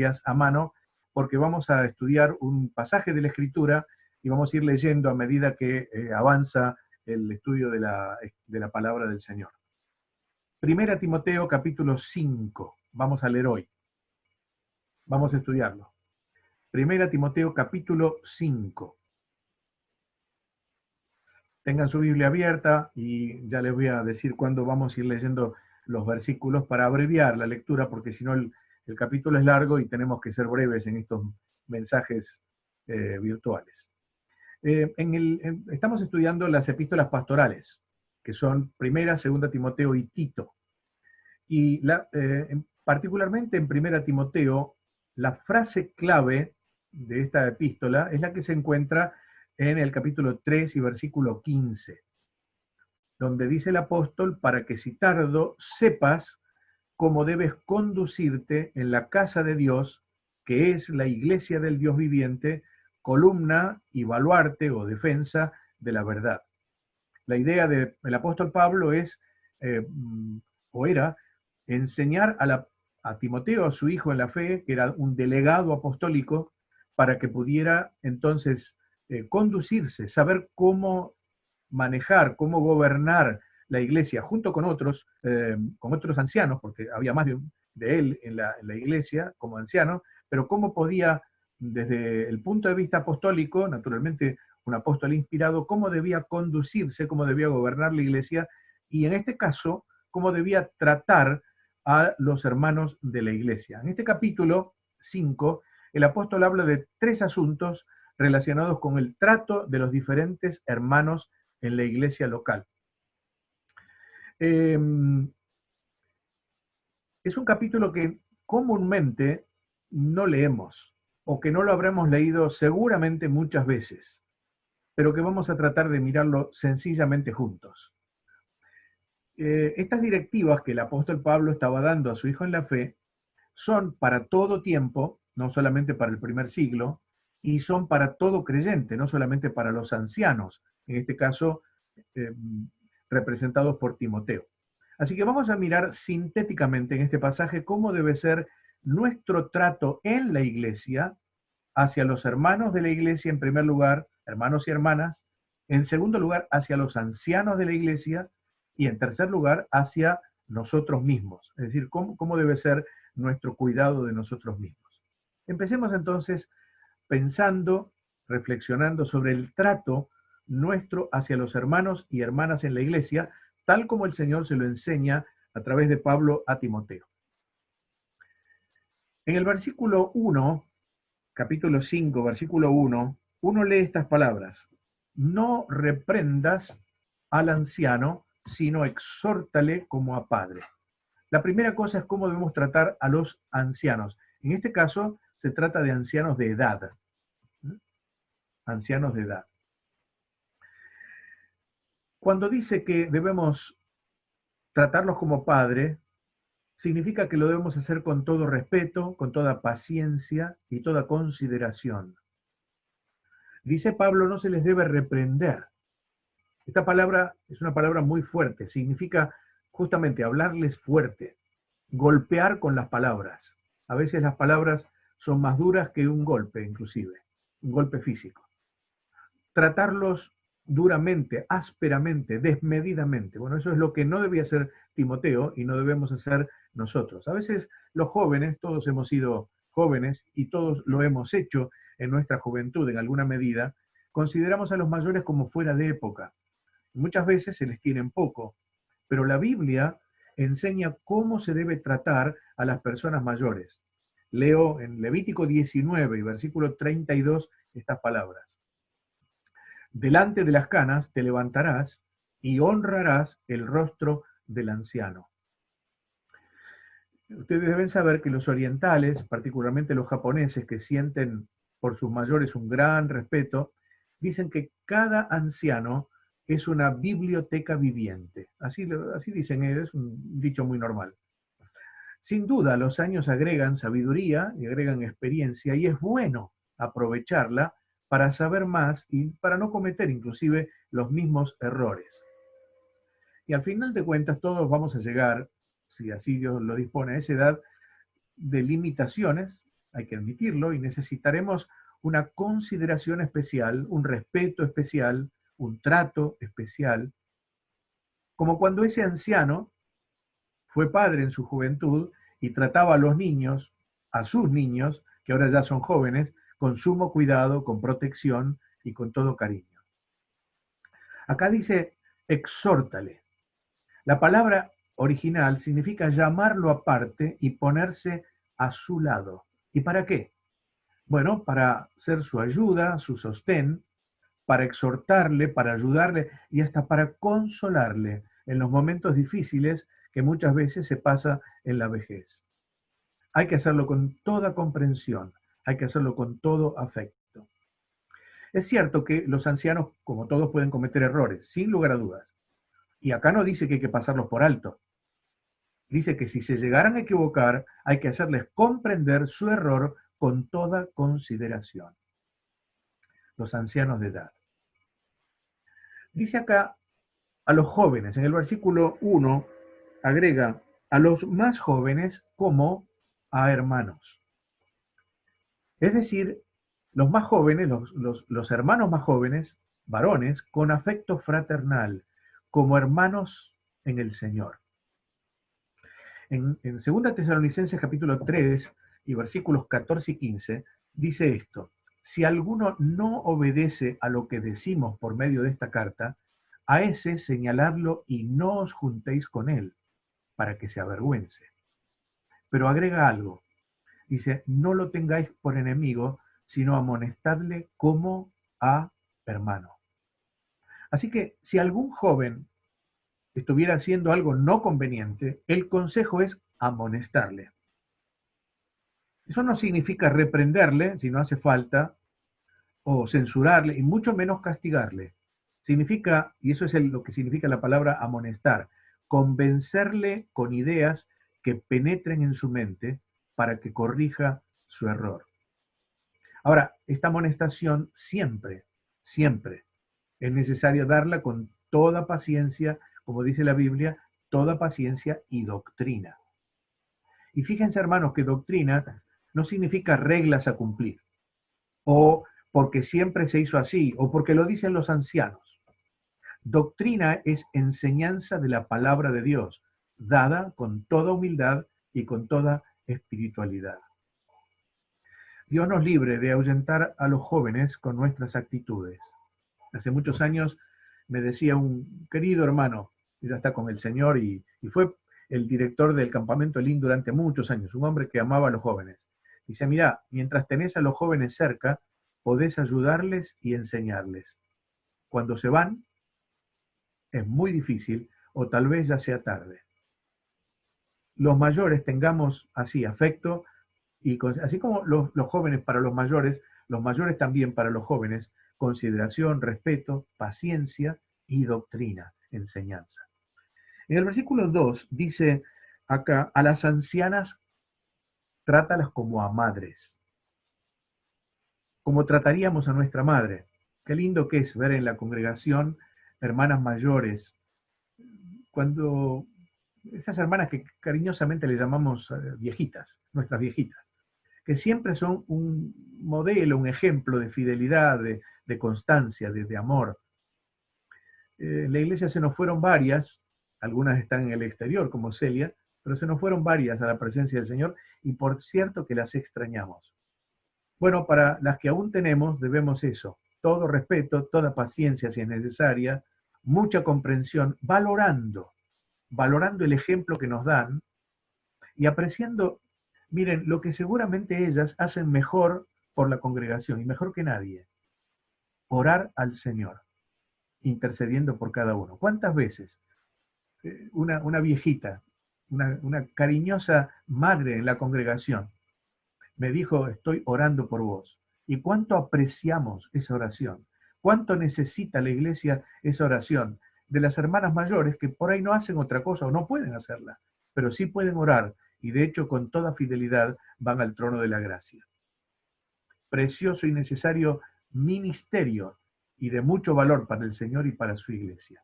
Biblias a mano, porque vamos a estudiar un pasaje de la Escritura y vamos a ir leyendo a medida que avanza el estudio de la palabra del Señor. Primera Timoteo capítulo 5, vamos a leer hoy. Vamos a estudiarlo. Primera Timoteo capítulo 5. Tengan su Biblia abierta y ya les voy a decir cuándo vamos a ir leyendo los versículos para abreviar la lectura, porque si no el capítulo es largo y tenemos que ser breves en estos mensajes virtuales. Estamos estudiando las epístolas pastorales, que son Primera, Segunda Timoteo y Tito. Y particularmente en Primera Timoteo, la frase clave de esta epístola es la que se encuentra en el capítulo 3 y versículo 15, donde dice el apóstol, para que si tardo sepas cómo debes conducirte en la casa de Dios, que es la iglesia del Dios viviente, columna y baluarte o defensa de la verdad. La idea del apóstol Pablo es, era, enseñar a Timoteo, a su hijo en la fe, que era un delegado apostólico, para que pudiera entonces conducirse, saber cómo manejar, cómo gobernar la iglesia junto con otros ancianos, porque había más de él en la iglesia como anciano, pero cómo podía, desde el punto de vista apostólico, naturalmente un apóstol inspirado, cómo debía conducirse, cómo debía gobernar la iglesia, y en este caso, cómo debía tratar a los hermanos de la iglesia. En este capítulo 5, el apóstol habla de 3 asuntos relacionados con el trato de los diferentes hermanos en la iglesia local. Es un capítulo que comúnmente no leemos, o que no lo habremos leído seguramente muchas veces, pero que vamos a tratar de mirarlo sencillamente juntos. Estas directivas que el apóstol Pablo estaba dando a su hijo en la fe son para todo tiempo, no solamente para el primer siglo, y son para todo creyente, no solamente para los ancianos, en este caso representados por Timoteo. Así que vamos a mirar sintéticamente en este pasaje cómo debe ser nuestro trato en la iglesia hacia los hermanos de la iglesia, en primer lugar, hermanos y hermanas, en segundo lugar, hacia los ancianos de la iglesia, y en tercer lugar, hacia nosotros mismos, es decir, cómo debe ser nuestro cuidado de nosotros mismos. Empecemos entonces pensando, reflexionando sobre el trato nuestro hacia los hermanos y hermanas en la iglesia, tal como el Señor se lo enseña a través de Pablo a Timoteo. En el versículo 1, capítulo 5, versículo 1, uno lee estas palabras: no reprendas al anciano, sino exhórtale como a padre. La primera cosa es cómo debemos tratar a los ancianos. En este caso se trata de ancianos de edad. Ancianos de edad. Cuando dice que debemos tratarlos como padre, significa que lo debemos hacer con todo respeto, con toda paciencia y toda consideración. Dice Pablo, no se les debe reprender. Esta palabra es una palabra muy fuerte, significa justamente hablarles fuerte, golpear con las palabras. A veces las palabras son más duras que un golpe, inclusive, un golpe físico. Tratarlos duramente, ásperamente, desmedidamente. Bueno, eso es lo que no debía hacer Timoteo y no debemos hacer nosotros. A veces los jóvenes, todos hemos sido jóvenes y todos lo hemos hecho en nuestra juventud en alguna medida, consideramos a los mayores como fuera de época. Muchas veces se les tiene en poco, pero la Biblia enseña cómo se debe tratar a las personas mayores. Leo en Levítico 19 y versículo 32 estas palabras. Delante de las canas te levantarás y honrarás el rostro del anciano. Ustedes deben saber que los orientales, particularmente los japoneses, que sienten por sus mayores un gran respeto, dicen que cada anciano es una biblioteca viviente. Así dicen, es un dicho muy normal. Sin duda, los años agregan sabiduría y agregan experiencia, y es bueno aprovecharla para saber más y para no cometer inclusive los mismos errores. Y al final de cuentas todos vamos a llegar, si así Dios lo dispone, a esa edad de limitaciones, hay que admitirlo, y necesitaremos una consideración especial, un respeto especial, un trato especial, como cuando ese anciano fue padre en su juventud y trataba a los niños, a sus niños, que ahora ya son jóvenes, con sumo cuidado, con protección y con todo cariño. Acá dice, exhórtale. La palabra original significa llamarlo aparte y ponerse a su lado. ¿Y para qué? Bueno, para ser su ayuda, su sostén, para exhortarle, para ayudarle y hasta para consolarle en los momentos difíciles que muchas veces se pasa en la vejez. Hay que hacerlo con toda comprensión, hay que hacerlo con todo afecto. Es cierto que los ancianos, como todos, pueden cometer errores, sin lugar a dudas. Y acá no dice que hay que pasarlos por alto. Dice que si se llegaran a equivocar, hay que hacerles comprender su error con toda consideración. Los ancianos de edad. Dice acá a los jóvenes, en el versículo 1 agrega a los más jóvenes como a hermanos. Es decir, los más jóvenes, los hermanos más jóvenes, varones, con afecto fraternal, como hermanos en el Señor. En 2 Tesalonicenses capítulo 3 y versículos 14 y 15 dice esto: si alguno no obedece a lo que decimos por medio de esta carta, a ese señaladlo y no os juntéis con él, para que se avergüence. Pero agrega algo, dice, no lo tengáis por enemigo, sino amonestadle como a hermano. Así que si algún joven estuviera haciendo algo no conveniente, el consejo es amonestarle. Eso no significa reprenderle si no hace falta, o censurarle, y mucho menos castigarle. Significa, y eso es lo que significa la palabra amonestar, convencerle con ideas que penetren en su mente para que corrija su error. Ahora, esta amonestación siempre, siempre es necesario darla con toda paciencia, como dice la Biblia, toda paciencia y doctrina. Y fíjense, hermanos, que doctrina no significa reglas a cumplir, o porque siempre se hizo así, o porque lo dicen los ancianos. Doctrina es enseñanza de la palabra de Dios, dada con toda humildad y con toda espiritualidad. Dios nos libre de ahuyentar a los jóvenes con nuestras actitudes. Hace muchos años me decía un querido hermano, que ya está con el Señor y fue el director del campamento Elín durante muchos años, un hombre que amaba a los jóvenes. Dice, mira, mientras tenés a los jóvenes cerca, podés ayudarles y enseñarles. Cuando se van, es muy difícil o tal vez ya sea tarde. Los mayores tengamos así afecto, y así como los jóvenes para los mayores también para los jóvenes, consideración, respeto, paciencia y doctrina, enseñanza. En el versículo 2 dice acá, a las ancianas trátalas como a madres, como trataríamos a nuestra madre. Qué lindo que es ver en la congregación hermanas mayores, cuando esas hermanas que cariñosamente le llamamos viejitas, nuestras viejitas, que siempre son un modelo, un ejemplo de fidelidad, de constancia, de amor. En la iglesia se nos fueron varias, algunas están en el exterior, como Celia, pero se nos fueron varias a la presencia del Señor, y por cierto que las extrañamos. Bueno, para las que aún tenemos, debemos eso, todo respeto, toda paciencia si es necesaria, mucha comprensión, valorando el ejemplo que nos dan y apreciando, miren, lo que seguramente ellas hacen mejor por la congregación y mejor que nadie, orar al Señor, intercediendo por cada uno. ¿Cuántas veces una viejita, una cariñosa madre en la congregación me dijo, estoy orando por vos? ¿Y cuánto apreciamos esa oración? ¿Cuánto necesita la iglesia esa oración de las hermanas mayores que por ahí no hacen otra cosa o no pueden hacerla, pero sí pueden orar y de hecho con toda fidelidad van al trono de la gracia? Precioso y necesario ministerio y de mucho valor para el Señor y para su iglesia.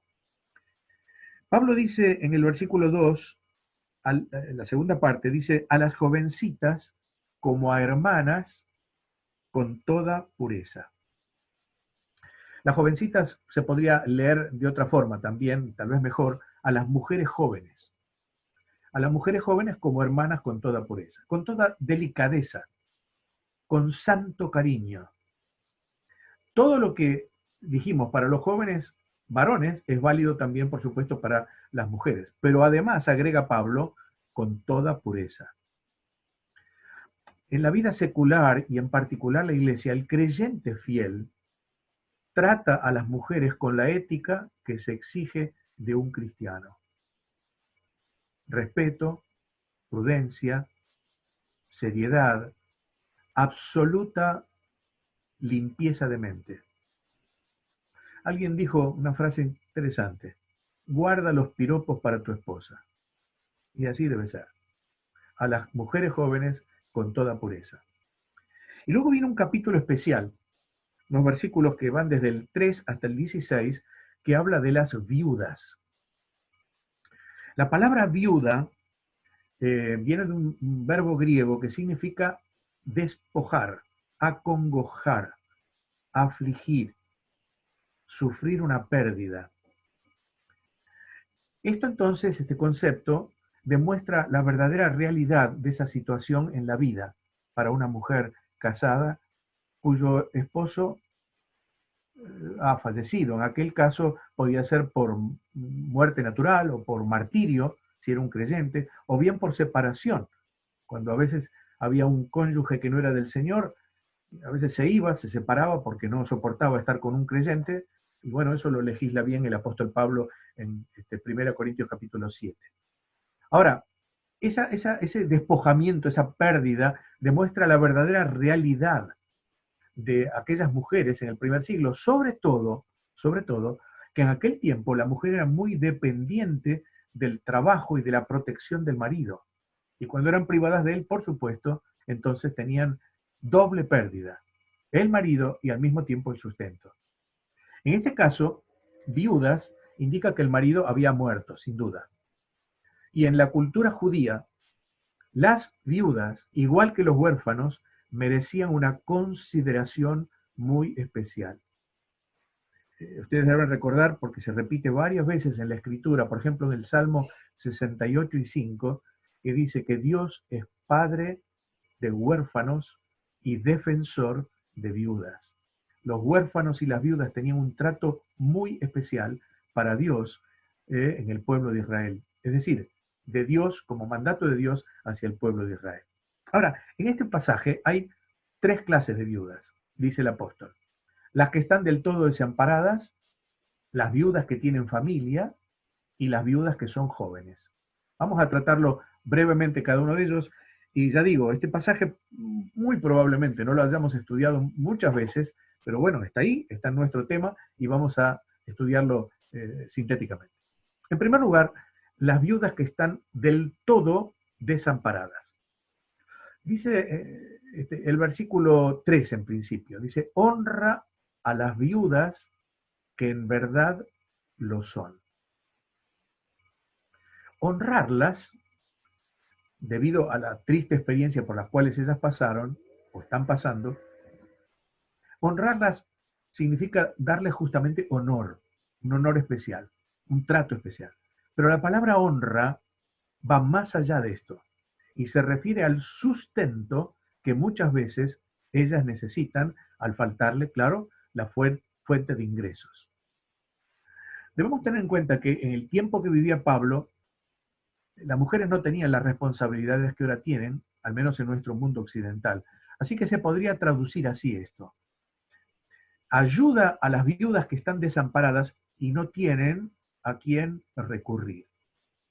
Pablo dice en el versículo 2, la segunda parte, dice, a las jovencitas como a hermanas con toda pureza. Las jovencitas se podría leer de otra forma también, tal vez mejor, a las mujeres jóvenes. A las mujeres jóvenes como hermanas con toda pureza, con toda delicadeza, con santo cariño. Todo lo que dijimos para los jóvenes varones es válido también, por supuesto, para las mujeres. Pero además, agrega Pablo, con toda pureza. En la vida secular y en particular la iglesia, el creyente fiel trata a las mujeres con la ética que se exige de un cristiano. Respeto, prudencia, seriedad, absoluta limpieza de mente. Alguien dijo una frase interesante: guarda los piropos para tu esposa. Y así debe ser. A las mujeres jóvenes con toda pureza. Y luego viene un capítulo especial, unos versículos que van desde el 3 hasta el 16, que habla de las viudas. La palabra viuda viene de un verbo griego que significa despojar, acongojar, afligir, sufrir una pérdida. Esto entonces, este concepto, demuestra la verdadera realidad de esa situación en la vida para una mujer casada cuyo esposo ha fallecido. En aquel caso podía ser por muerte natural o por martirio, si era un creyente, o bien por separación, cuando a veces había un cónyuge que no era del Señor, a veces se iba, se separaba porque no soportaba estar con un creyente, y bueno, eso lo legisla bien el apóstol Pablo en 1 Corintios capítulo 7. Ahora, ese despojamiento, esa pérdida, demuestra la verdadera realidad de aquellas mujeres en el primer siglo, sobre todo, que en aquel tiempo la mujer era muy dependiente del trabajo y de la protección del marido. Y cuando eran privadas de él, por supuesto, entonces tenían doble pérdida, el marido y al mismo tiempo el sustento. En este caso, viudas indica que el marido había muerto, sin duda. Y en la cultura judía, las viudas, igual que los huérfanos, merecían una consideración muy especial. Ustedes deben recordar, porque se repite varias veces en la Escritura, por ejemplo en el Salmo 68 y 5, que dice que Dios es padre de huérfanos y defensor de viudas. Los huérfanos y las viudas tenían un trato muy especial para Dios en el pueblo de Israel. Es decir, de Dios, como mandato de Dios hacia el pueblo de Israel. Ahora, en este pasaje hay tres clases de viudas, dice el apóstol. Las que están del todo desamparadas, las viudas que tienen familia y las viudas que son jóvenes. Vamos a tratarlo brevemente cada uno de ellos. Y ya digo, este pasaje muy probablemente no lo hayamos estudiado muchas veces, pero bueno, está ahí, está en nuestro tema y vamos a estudiarlo sintéticamente. En primer lugar, las viudas que están del todo desamparadas. Dice el versículo 3 en principio, dice, honra a las viudas que en verdad lo son. Honrarlas, debido a la triste experiencia por las cuales ellas pasaron o están pasando, honrarlas significa darles justamente honor, un honor especial, un trato especial. Pero la palabra honra va más allá de esto y se refiere al sustento que muchas veces ellas necesitan al faltarle, claro, la fuente de ingresos. Debemos tener en cuenta que en el tiempo que vivía Pablo, las mujeres no tenían las responsabilidades que ahora tienen, al menos en nuestro mundo occidental. Así que se podría traducir así esto. Ayuda a las viudas que están desamparadas y no tienen a quién recurrir.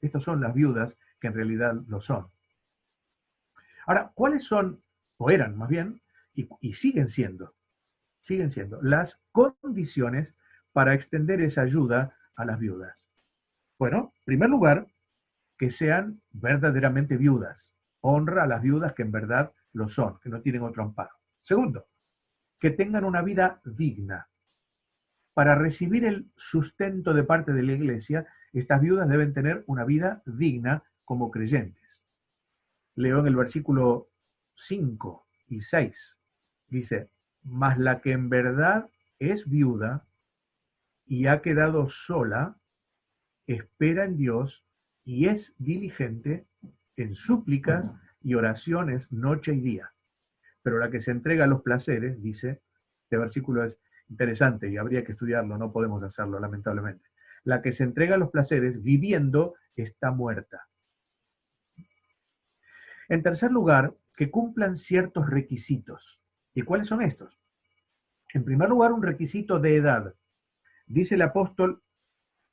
Estas son las viudas que en realidad lo son. Ahora, ¿cuáles son, o eran más bien, y siguen siendo las condiciones para extender esa ayuda a las viudas? Bueno, en primer lugar, que sean verdaderamente viudas. Honra a las viudas que en verdad lo son, que no tienen otro amparo. Segundo, que tengan una vida digna. Para recibir el sustento de parte de la iglesia, estas viudas deben tener una vida digna como creyentes. Leo en el versículo 5 y 6. Dice, mas la que en verdad es viuda y ha quedado sola, espera en Dios y es diligente en súplicas y oraciones noche y día. Pero la que se entrega a los placeres, dice, este versículo es interesante y habría que estudiarlo, no podemos hacerlo lamentablemente. La que se entrega a los placeres viviendo está muerta. En tercer lugar, que cumplan ciertos requisitos. ¿Y cuáles son estos? En primer lugar, un requisito de edad. Dice el apóstol,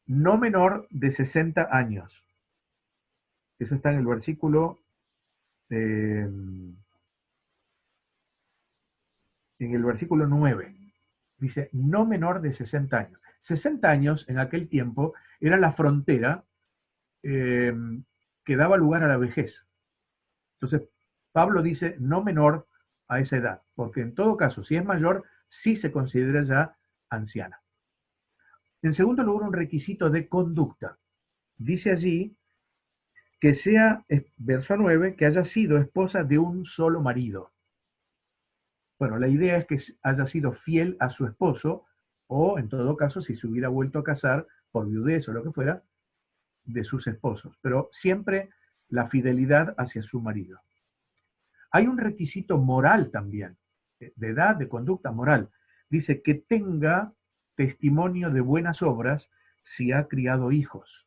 no menor de 60 años. Eso está en el versículo, en el versículo 9. Dice, no menor de 60 años. 60 años en aquel tiempo era la frontera que daba lugar a la vejez. Entonces, Pablo dice, no menor a esa edad, porque en todo caso, si es mayor, sí se considera ya anciana. En segundo lugar, un requisito de conducta. Dice allí que sea, verso 9, que haya sido esposa de un solo marido. Bueno, la idea es que haya sido fiel a su esposo, o en todo caso, si se hubiera vuelto a casar por viudez o lo que fuera, de sus esposos, pero siempre la fidelidad hacia su marido. Hay un requisito moral también, de edad, de conducta moral. Dice que tenga testimonio de buenas obras si ha criado hijos.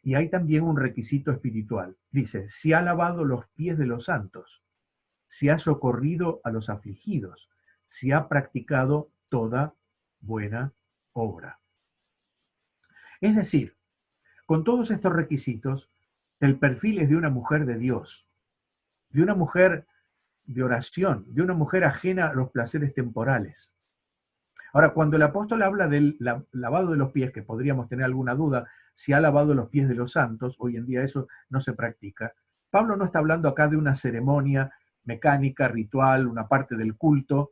Y hay también un requisito espiritual. Dice, si ha lavado los pies de los santos, si ha socorrido a los afligidos, si ha practicado toda buena obra. Es decir, con todos estos requisitos, el perfil es de una mujer de Dios, de una mujer de oración, de una mujer ajena a los placeres temporales. Ahora, cuando el apóstol habla del lavado de los pies, que podríamos tener alguna duda, si ha lavado los pies de los santos, hoy en día eso no se practica, Pablo no está hablando acá de una ceremonia mecánica, ritual, una parte del culto.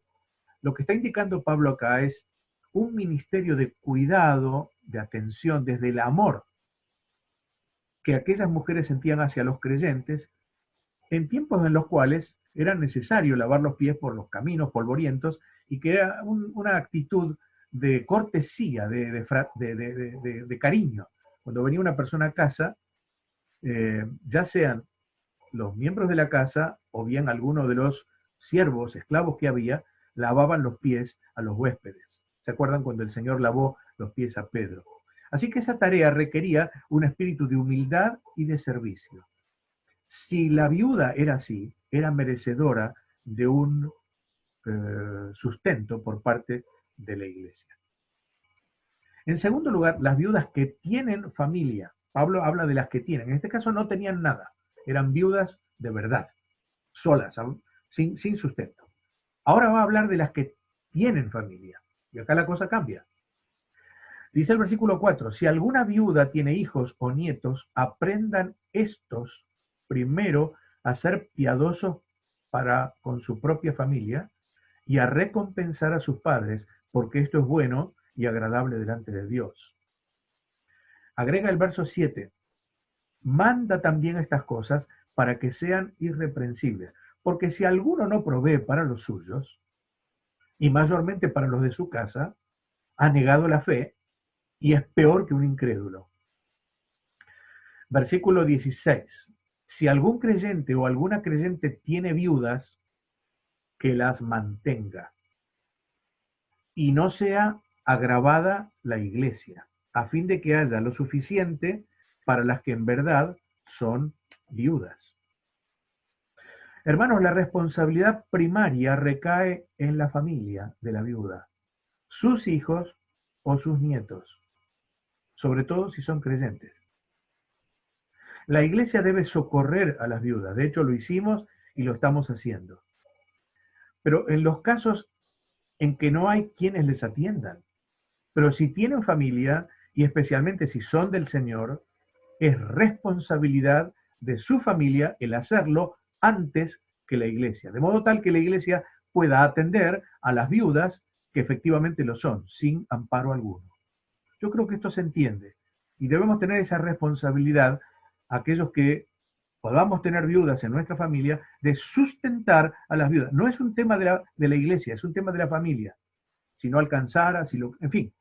Lo que está indicando Pablo acá es un ministerio de cuidado, de atención, desde el amor que aquellas mujeres sentían hacia los creyentes en tiempos en los cuales era necesario lavar los pies por los caminos polvorientos y que era una actitud de cortesía, de cariño. Cuando venía una persona a casa, ya sean los miembros de la casa o bien algunos de los siervos, esclavos que había, lavaban los pies a los huéspedes. ¿Se acuerdan cuando el Señor lavó los pies a Pedro? Así que esa tarea requería un espíritu de humildad y de servicio. Si la viuda era así, era merecedora de un sustento por parte de la iglesia. En segundo lugar, las viudas que tienen familia. Pablo habla de las que tienen. En este caso no tenían nada. Eran viudas de verdad, solas, sin sustento. Ahora va a hablar de las que tienen familia. Y acá la cosa cambia. Dice el versículo 4, si alguna viuda tiene hijos o nietos, aprendan estos primero a ser piadosos para con su propia familia y a recompensar a sus padres, porque esto es bueno y agradable delante de Dios. Agrega el verso 7, manda también estas cosas para que sean irreprensibles, porque si alguno no provee para los suyos, y mayormente para los de su casa, ha negado la fe y es peor que un incrédulo. Versículo 16. Si algún creyente o alguna creyente tiene viudas, que las mantenga y no sea agravada la iglesia, a fin de que haya lo suficiente para las que en verdad son viudas. Hermanos, la responsabilidad primaria recae en la familia de la viuda, sus hijos o sus nietos, sobre todo si son creyentes. La iglesia debe socorrer a las viudas, de hecho lo hicimos y lo estamos haciendo. Pero en los casos en que no hay quienes les atiendan, pero si tienen familia, y especialmente si son del Señor, es responsabilidad de su familia el hacerlo antes que la iglesia, de modo tal que la iglesia pueda atender a las viudas que efectivamente lo son, sin amparo alguno. Yo creo que esto se entiende y debemos tener esa responsabilidad aquellos que podamos tener viudas en nuestra familia, de sustentar a las viudas. No es un tema de la iglesia, es un tema de la familia. Si no alcanzara, en fin,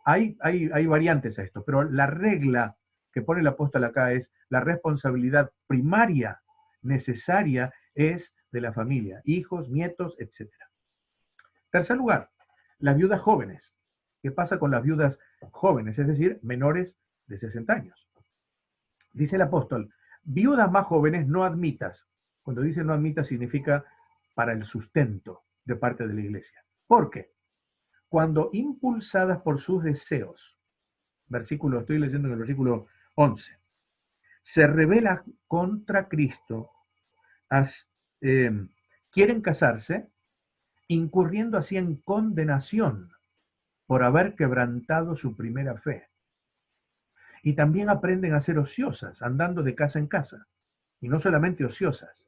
hay variantes a esto, pero la regla que pone el apóstol acá es la responsabilidad primaria, necesaria, es de la familia, hijos, nietos, etc. Tercer lugar, las viudas jóvenes. ¿Qué pasa con las viudas jóvenes? Es decir, menores de 60 años. Dice el apóstol, viudas más jóvenes no admitas. Cuando dice no admitas significa para el sustento de parte de la iglesia. ¿Por qué? Cuando impulsadas por sus deseos, estoy leyendo en el versículo 11, se rebela contra Cristo, quieren casarse, incurriendo así en condenación por haber quebrantado su primera fe. Y también aprenden a ser ociosas, andando de casa en casa. Y no solamente ociosas,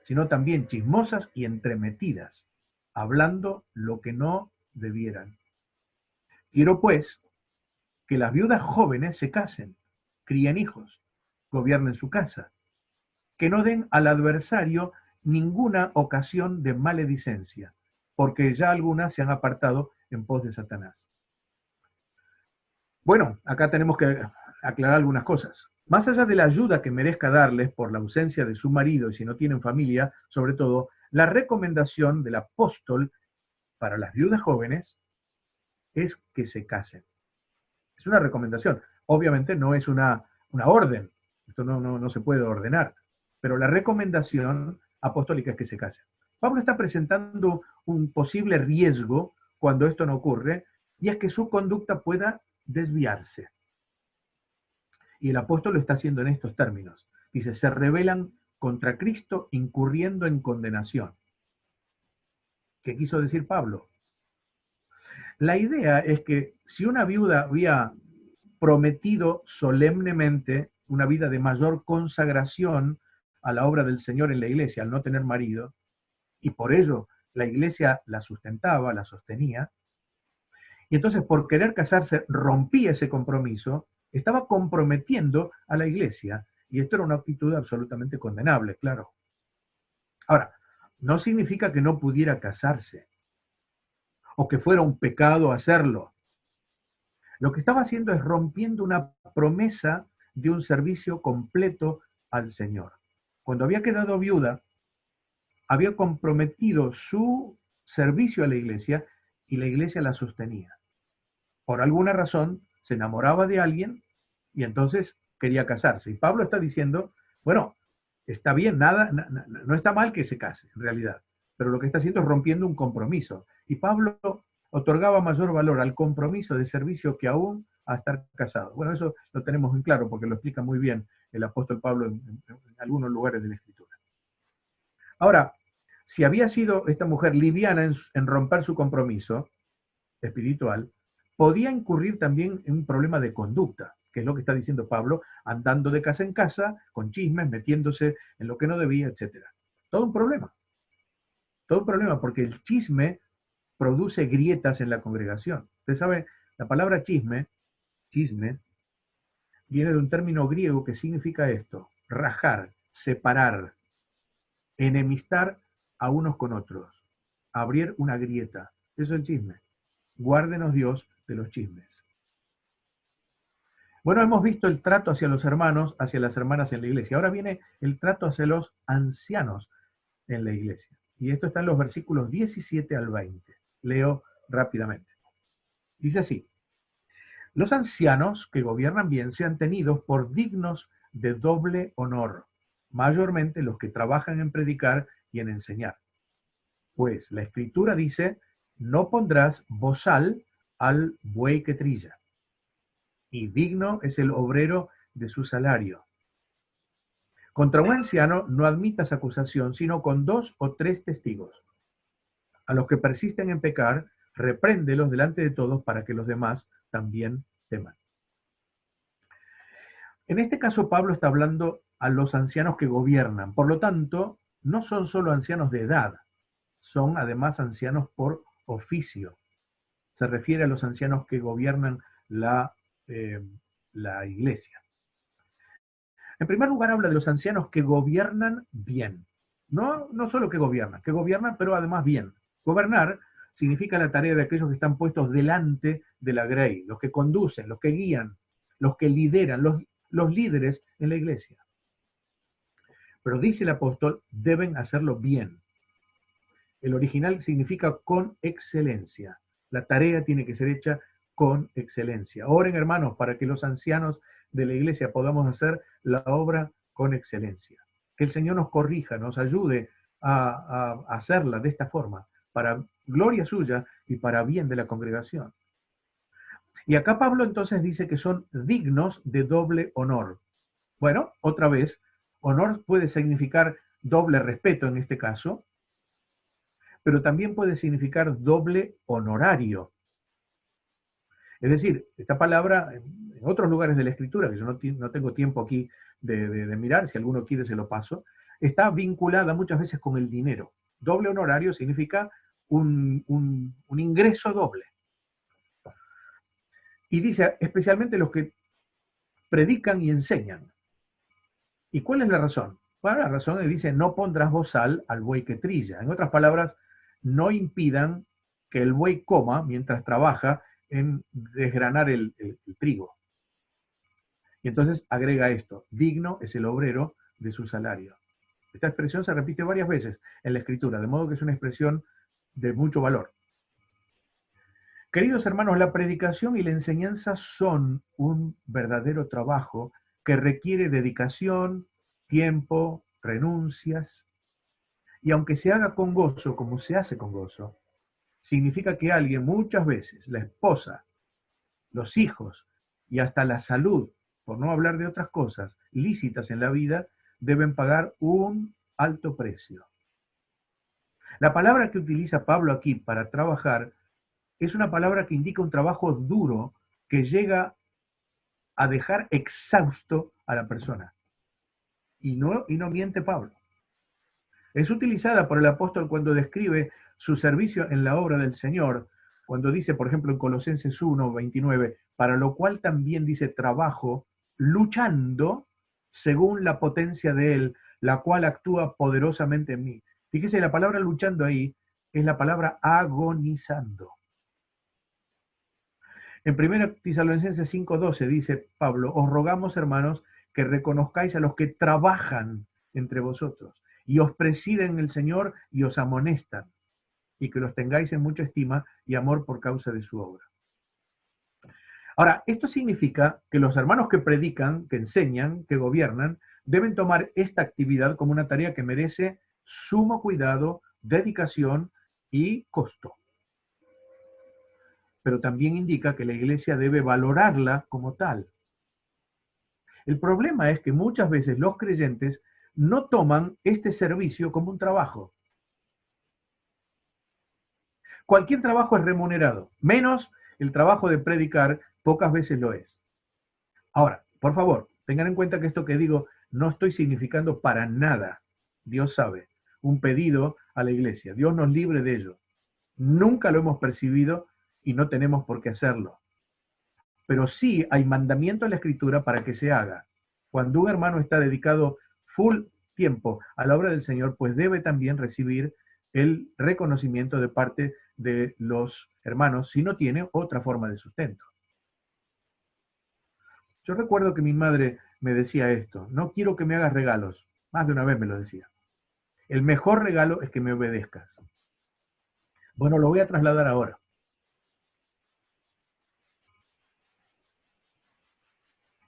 sino también chismosas y entremetidas, hablando lo que no debieran. Quiero pues que las viudas jóvenes se casen, críen hijos, gobiernen su casa, que no den al adversario ninguna ocasión de maledicencia, porque ya algunas se han apartado en pos de Satanás. Bueno, acá tenemos que aclarar algunas cosas. Más allá de la ayuda que merezca darles por la ausencia de su marido y si no tienen familia, sobre todo, la recomendación del apóstol para las viudas jóvenes es que se casen. Es una recomendación. Obviamente no es una orden. Esto no se puede ordenar. Pero la recomendación apostólica es que se casen. Pablo está presentando un posible riesgo cuando esto no ocurre, y es que su conducta pueda desviarse. Y el apóstol lo está haciendo en estos términos. Dice, se rebelan contra Cristo incurriendo en condenación. ¿Qué quiso decir Pablo? La idea es que si una viuda había prometido solemnemente una vida de mayor consagración a la obra del Señor en la iglesia al no tener marido, y por ello la iglesia la sustentaba, la sostenía, y entonces por querer casarse rompía ese compromiso, estaba comprometiendo a la iglesia, y esto era una actitud absolutamente condenable, claro. Ahora, no significa que no pudiera casarse, o que fuera un pecado hacerlo. Lo que estaba haciendo es rompiendo una promesa de un servicio completo al Señor. Cuando había quedado viuda, había comprometido su servicio a la iglesia y la iglesia la sostenía. Por alguna razón se enamoraba de alguien y entonces quería casarse. Y Pablo está diciendo, bueno, está bien, no está mal que se case, en realidad, pero lo que está haciendo es rompiendo un compromiso. Y Pablo otorgaba mayor valor al compromiso de servicio que aún a estar casado. Bueno, eso lo tenemos en claro porque lo explica muy bien el apóstol Pablo en algunos lugares de la Escritura. Ahora, si había sido esta mujer liviana en romper su compromiso espiritual, podía incurrir también en un problema de conducta, que es lo que está diciendo Pablo, andando de casa en casa, con chismes, metiéndose en lo que no debía, etc. Todo un problema, porque el chisme produce grietas en la congregación. Usted sabe, la palabra chisme, viene de un término griego que significa esto, rajar, separar, enemistar a unos con otros, abrir una grieta. Eso es el chisme. Guárdenos Dios de los chismes. Bueno, hemos visto el trato hacia los hermanos, hacia las hermanas en la iglesia. Ahora viene el trato hacia los ancianos en la iglesia. Y esto está en los versículos 17 al 20. Leo rápidamente. Dice así: los ancianos que gobiernan bien sean tenidos por dignos de doble honor, mayormente los que trabajan en predicar y en enseñar. Pues la Escritura dice, no pondrás bozal al buey que trilla, y digno es el obrero de su salario. Contra un anciano no admitas acusación, sino con 2 o 3 testigos. A los que persisten en pecar, repréndelos delante de todos para que los demás también teman. En este caso, Pablo está hablando a los ancianos que gobiernan. Por lo tanto, no son solo ancianos de edad, son además ancianos por oficio. Se refiere a los ancianos que gobiernan la iglesia. En primer lugar habla de los ancianos que gobiernan bien. No solo que gobiernan, pero además bien. Gobernar significa la tarea de aquellos que están puestos delante de la grey, los que conducen, los que guían, los que lideran, los líderes en la iglesia. Pero dice el apóstol, deben hacerlo bien. El original significa con excelencia. La tarea tiene que ser hecha con excelencia. Oren, hermanos, para que los ancianos de la iglesia podamos hacer la obra con excelencia. Que el Señor nos corrija, nos ayude a hacerla de esta forma, para gloria suya y para bien de la congregación. Y acá Pablo entonces dice que son dignos de doble honor. Bueno, otra vez, honor puede significar doble respeto en este caso, pero también puede significar doble honorario. Es decir, esta palabra en otros lugares de la Escritura, que yo no tengo tiempo aquí de mirar, si alguno quiere se lo paso, está vinculada muchas veces con el dinero. Doble honorario significa un ingreso doble. Y dice, especialmente los que predican y enseñan. ¿Y cuál es la razón? Bueno, la razón es, dice, no pondrás bozal al buey que trilla. En otras palabras, no impidan que el buey coma mientras trabaja en desgranar el trigo. Y entonces agrega esto, digno es el obrero de su salario. Esta expresión se repite varias veces en la Escritura, de modo que es una expresión de mucho valor. Queridos hermanos, la predicación y la enseñanza son un verdadero trabajo que requiere dedicación, tiempo, renuncias, y aunque se haga con gozo, como se hace con gozo, significa que alguien muchas veces, la esposa, los hijos y hasta la salud, por no hablar de otras cosas lícitas en la vida, deben pagar un alto precio. La palabra que utiliza Pablo aquí para trabajar es una palabra que indica un trabajo duro que llega a dejar exhausto a la persona. Y no miente Pablo. Es utilizada por el apóstol cuando describe su servicio en la obra del Señor, cuando dice, por ejemplo, en Colosenses 1, 29, para lo cual también dice trabajo, luchando según la potencia de Él, la cual actúa poderosamente en mí. Fíjese, la palabra luchando ahí es la palabra agonizando. En 1 Tesalonicenses 5:12 dice Pablo, os rogamos, hermanos, que reconozcáis a los que trabajan entre vosotros y os presiden en el Señor y os amonestan, y que los tengáis en mucha estima y amor por causa de su obra. Ahora, esto significa que los hermanos que predican, que enseñan, que gobiernan, deben tomar esta actividad como una tarea que merece sumo cuidado, dedicación y costo. Pero también indica que la iglesia debe valorarla como tal. El problema es que muchas veces los creyentes no toman este servicio como un trabajo. Cualquier trabajo es remunerado, menos el trabajo de predicar, pocas veces lo es. Ahora, por favor, tengan en cuenta que esto que digo no estoy significando para nada, Dios sabe, un pedido a la iglesia. Dios nos libre de ello. Nunca lo hemos percibido y no tenemos por qué hacerlo. Pero sí hay mandamiento en la Escritura para que se haga. Cuando un hermano está dedicado full tiempo a la obra del Señor, pues debe también recibir el reconocimiento de parte de los hermanos si no tiene otra forma de sustento. Yo recuerdo que mi madre me decía esto, no quiero que me hagas regalos, más de una vez me lo decía. El mejor regalo es que me obedezcas. Bueno, lo voy a trasladar ahora.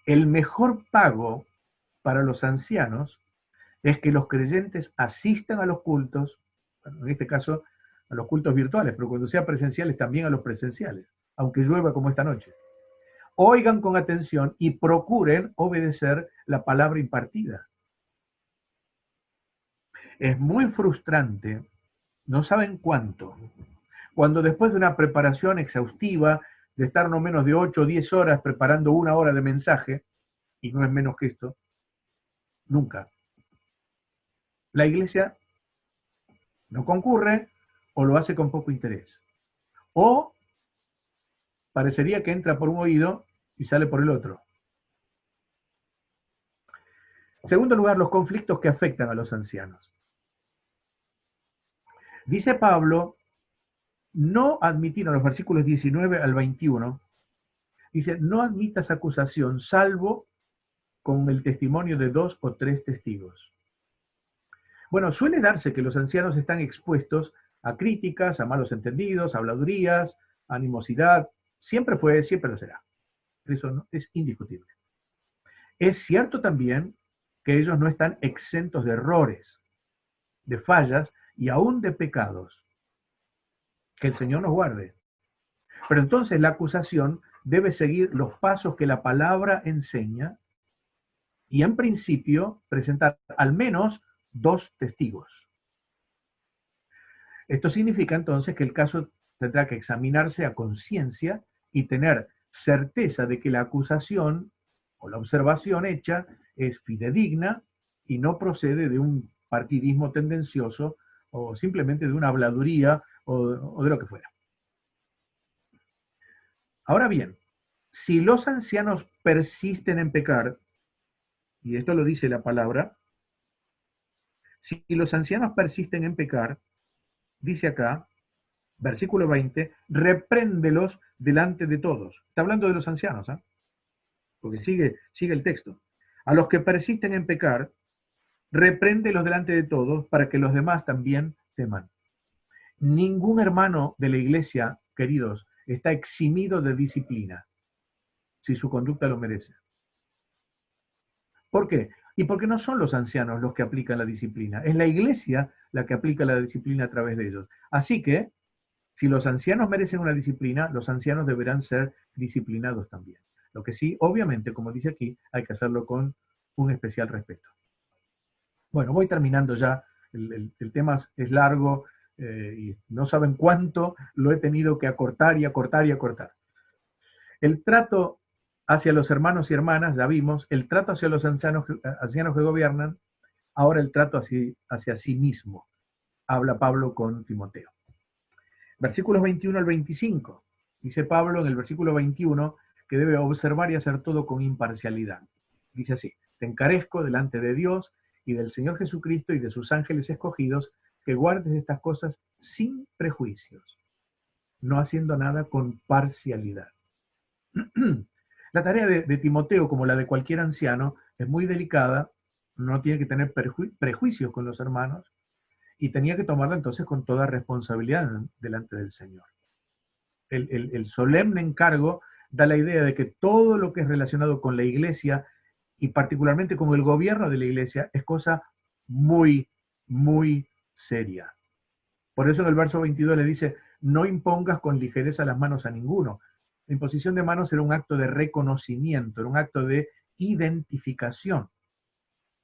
El mejor pago para los ancianos es que los creyentes asistan a los cultos, en este caso a los cultos virtuales, pero cuando sean presenciales también a los presenciales, aunque llueva como esta noche. Oigan con atención y procuren obedecer la palabra impartida. Es muy frustrante, no saben cuánto, cuando después de una preparación exhaustiva, de estar no menos de 8 o 10 horas preparando 1 hora de mensaje, y no es menos que esto, nunca, la iglesia no concurre o lo hace con poco interés. O parecería que entra por un oído y sale por el otro. Segundo lugar, los conflictos que afectan a los ancianos. Dice Pablo, no admitir, en los versículos 19 al 21, dice, no admitas acusación salvo con el testimonio de 2 o 3 testigos. Bueno, suele darse que los ancianos están expuestos a críticas, a malos entendidos, a habladurías, a animosidad. Siempre fue, siempre lo será. Eso no, es indiscutible. Es cierto también que ellos no están exentos de errores, de fallas y aún de pecados. Que el Señor nos guarde. Pero entonces la acusación debe seguir los pasos que la palabra enseña y en principio presentar al menos 2 testigos. Esto significa entonces que el caso tendrá que examinarse a conciencia y tener certeza de que la acusación o la observación hecha es fidedigna y no procede de un partidismo tendencioso o simplemente de una habladuría o de lo que fuera. Ahora bien, si los ancianos persisten en pecar, y esto lo dice la palabra, si los ancianos persisten en pecar, dice acá, versículo 20, repréndelos delante de todos. Está hablando de los ancianos, ¿eh? Porque sigue el texto. A los que persisten en pecar, repréndelos delante de todos para que los demás también teman. Ningún hermano de la iglesia, queridos, está eximido de disciplina, si su conducta lo merece. ¿Por qué? Y porque no son los ancianos los que aplican la disciplina, es la iglesia la que aplica la disciplina a través de ellos. Así que, si los ancianos merecen una disciplina, los ancianos deberán ser disciplinados también. Lo que sí, obviamente, como dice aquí, hay que hacerlo con un especial respeto. Bueno, voy terminando ya, el tema es largo y no saben cuánto lo he tenido que acortar y acortar y acortar. El trato hacia los hermanos y hermanas, ya vimos, el trato hacia los ancianos que gobiernan, ahora el trato hacia sí mismo, habla Pablo con Timoteo. Versículos 21 al 25, dice Pablo en el versículo 21 que debe observar y hacer todo con imparcialidad. Dice así, te encarezco delante de Dios y del Señor Jesucristo y de sus ángeles escogidos, que guardes estas cosas sin prejuicios, no haciendo nada con parcialidad. La tarea de Timoteo, como la de cualquier anciano, es muy delicada, no tiene que tener prejuicios con los hermanos, y tenía que tomarla entonces con toda responsabilidad delante del Señor. El solemne encargo da la idea de que todo lo que es relacionado con la iglesia, y particularmente con el gobierno de la iglesia, es cosa muy, muy seria. Por eso en el verso 22 le dice, no impongas con ligereza las manos a ninguno. La imposición de manos era un acto de reconocimiento, era un acto de identificación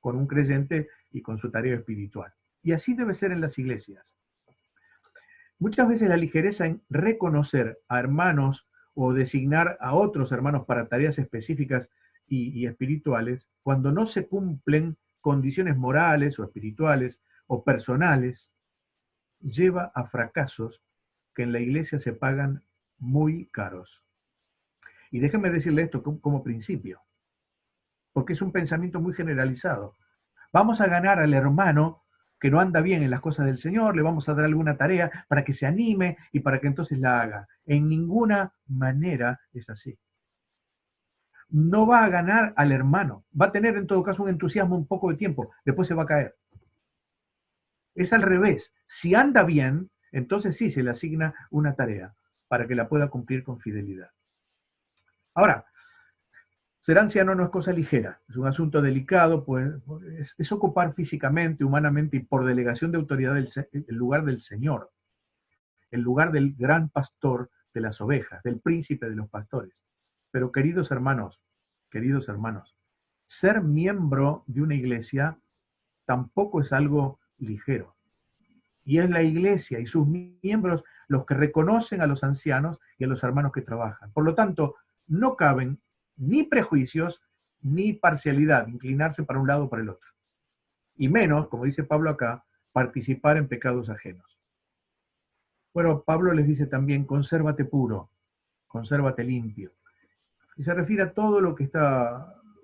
con un creyente y con su tarea espiritual. Y así debe ser en las iglesias. Muchas veces la ligereza en reconocer a hermanos o designar a otros hermanos para tareas específicas y espirituales, cuando no se cumplen condiciones morales o espirituales o personales, lleva a fracasos que en la iglesia se pagan muy caros. Y déjenme decirle esto como principio, porque es un pensamiento muy generalizado. Vamos a ganar al hermano que no anda bien en las cosas del Señor, le vamos a dar alguna tarea para que se anime y para que entonces la haga. En ninguna manera es así. No va a ganar al hermano, va a tener en todo caso un entusiasmo un poco de tiempo, después se va a caer. Es al revés, si anda bien, entonces sí se le asigna una tarea para que la pueda cumplir con fidelidad. Ahora, ser anciano no es cosa ligera, es un asunto delicado, pues es ocupar físicamente, humanamente y por delegación de autoridad el lugar del Señor, el lugar del gran pastor de las ovejas, del príncipe de los pastores. Pero queridos hermanos, ser miembro de una iglesia tampoco es algo ligero. Y es la iglesia y sus miembros los que reconocen a los ancianos y a los hermanos que trabajan. Por lo tanto, no caben ni prejuicios ni parcialidad, inclinarse para un lado o para el otro. Y menos, como dice Pablo acá, participar en pecados ajenos. Bueno, Pablo les dice también, consérvate puro, consérvate limpio. Y se refiere a todo lo que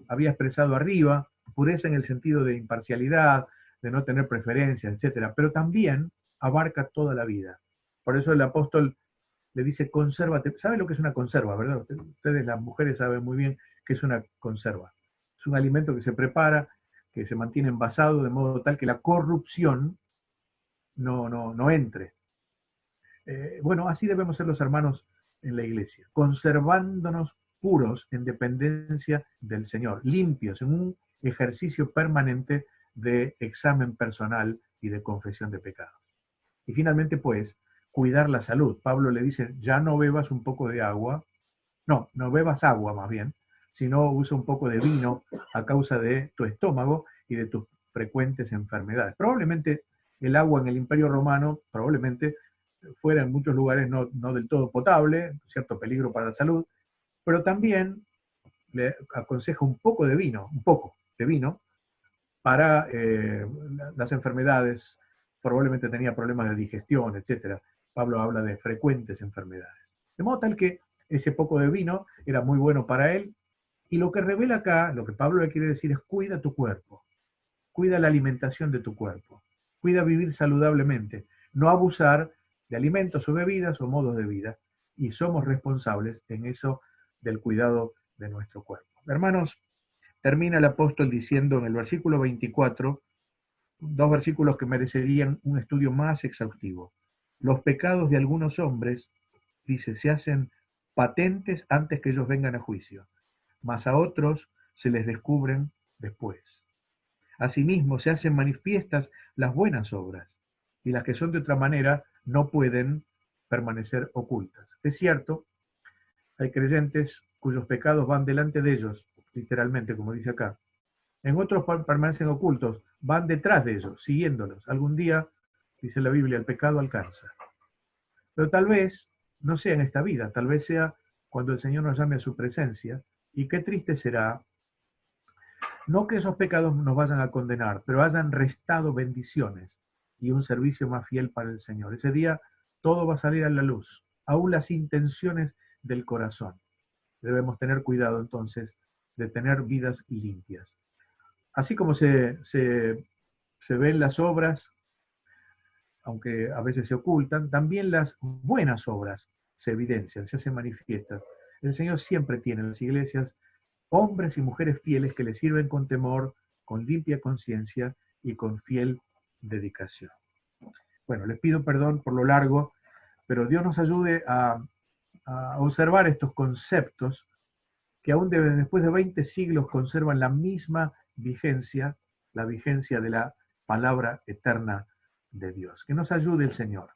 había expresado arriba, Pureza en el sentido de imparcialidad, de no tener preferencias, etc. Pero también abarca toda la vida. Por eso el apóstol le dice, consérvate. ¿Saben lo que es una conserva, verdad? Ustedes, las mujeres, saben muy bien qué es una conserva. Es un alimento que se prepara, que se mantiene envasado de modo tal que la corrupción no entre. Bueno, así debemos ser los hermanos en la iglesia, conservándonos puros en dependencia del Señor, limpios, en un ejercicio permanente de examen personal y de confesión de pecados. Y finalmente, pues, cuidar la salud. Pablo le dice, ya no bebas un poco de agua, no bebas agua más bien, sino usa un poco de vino a causa de tu estómago y de tus frecuentes enfermedades. Probablemente el agua en el Imperio Romano, probablemente fuera en muchos lugares no del todo potable, cierto peligro para la salud, pero también le aconseja un poco de vino para las enfermedades. Probablemente tenía problemas de digestión, etc. Pablo habla de frecuentes enfermedades. De modo tal que ese poco de vino era muy bueno para él, y lo que revela acá, lo que Pablo le quiere decir es cuida tu cuerpo, cuida la alimentación de tu cuerpo, cuida vivir saludablemente, no abusar de alimentos o bebidas o modos de vida, y somos responsables en eso del cuidado de nuestro cuerpo. Hermanos, termina el apóstol diciendo en el versículo 24, dos versículos que merecerían un estudio más exhaustivo. Los pecados de algunos hombres, dice, se hacen patentes antes que ellos vengan a juicio, mas a otros se les descubren después. Asimismo, se hacen manifiestas las buenas obras, y las que son de otra manera no pueden permanecer ocultas. Es cierto, hay creyentes cuyos pecados van delante de ellos, literalmente, como dice acá. En otros permanecen ocultos, van detrás de ellos, siguiéndolos. Algún día, dice la Biblia, el pecado alcanza. Pero tal vez no sea en esta vida, tal vez sea cuando el Señor nos llame a su presencia, y qué triste será, no que esos pecados nos vayan a condenar, pero hayan restado bendiciones y un servicio más fiel para el Señor. Ese día todo va a salir a la luz, aún las intenciones del corazón. Debemos tener cuidado entonces de tener vidas limpias. Así como se ven las obras, aunque a veces se ocultan, también las buenas obras se evidencian, se hacen manifiestas. El Señor siempre tiene en las iglesias hombres y mujeres fieles que le sirven con temor, con limpia conciencia y con fiel dedicación. Bueno, les pido perdón por lo largo, pero Dios nos ayude a observar estos conceptos que aún después de 20 siglos conservan la misma vigencia, la vigencia de la palabra eterna de Dios. Que nos ayude el Señor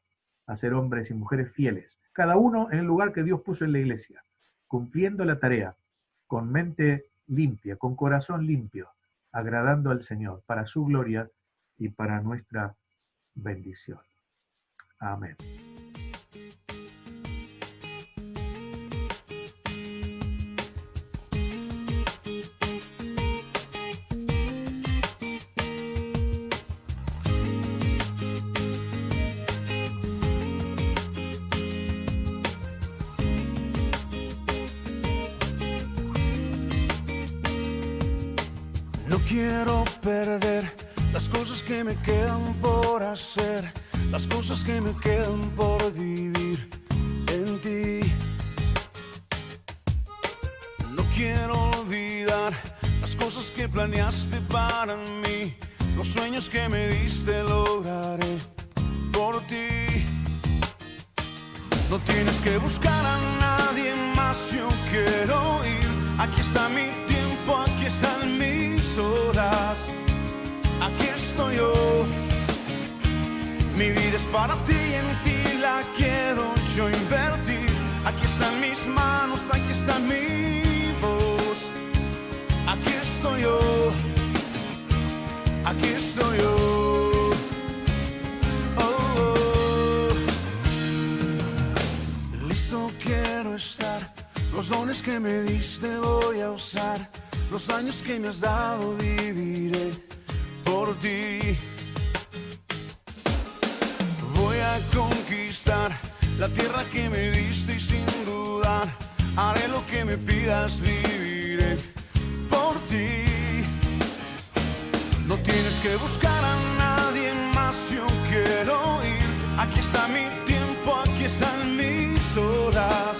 a ser hombres y mujeres fieles, cada uno en el lugar que Dios puso en la iglesia, cumpliendo la tarea, con mente limpia, con corazón limpio, agradando al Señor, para su gloria y para nuestra bendición. Amén. No quiero perder las cosas que me quedan por hacer, las cosas que me quedan por vivir en ti. No quiero olvidar las cosas que planeaste para mí, los sueños que me diste lograré por ti. No tienes que buscar a nadie más, yo quiero ir. Aquí está mi tiempo, aquí están mis horas, aquí estoy yo. Mi vida es para ti y en ti la quiero yo invertir. Aquí están mis manos, aquí está mi voz, aquí estoy yo, aquí estoy yo. Listo quiero estar, los dones que me diste voy a usar, los años que me has dado viviré por ti. Voy a conquistar la tierra que me diste y sin dudar haré lo que me pidas, viviré por ti. que buscar a nadie más, yo quiero ir. Aquí está mi tiempo, aquí están mis horas,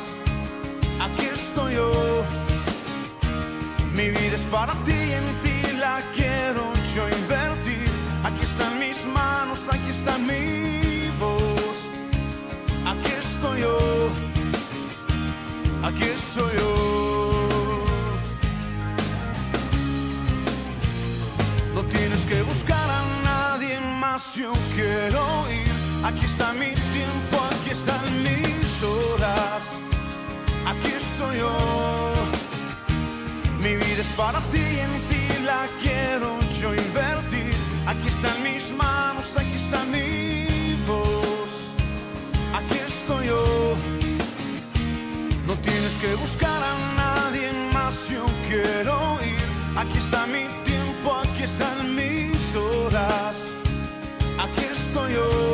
aquí estoy yo. Mi vida es para ti, en ti la quiero yo invertir. Aquí están mis manos, aquí está mi voz, aquí estoy yo, aquí estoy yo. No tienes que buscar a nadie más, yo quiero ir. Aquí está mi tiempo, aquí están mis horas, aquí estoy yo. Mi vida es para ti, en ti la quiero yo invertir. Aquí están mis manos, aquí está mi voz, aquí estoy yo. No tienes que buscar a nadie más, yo quiero ir. Aquí está mi tiempo, aquí están mis horas, aquí estoy yo.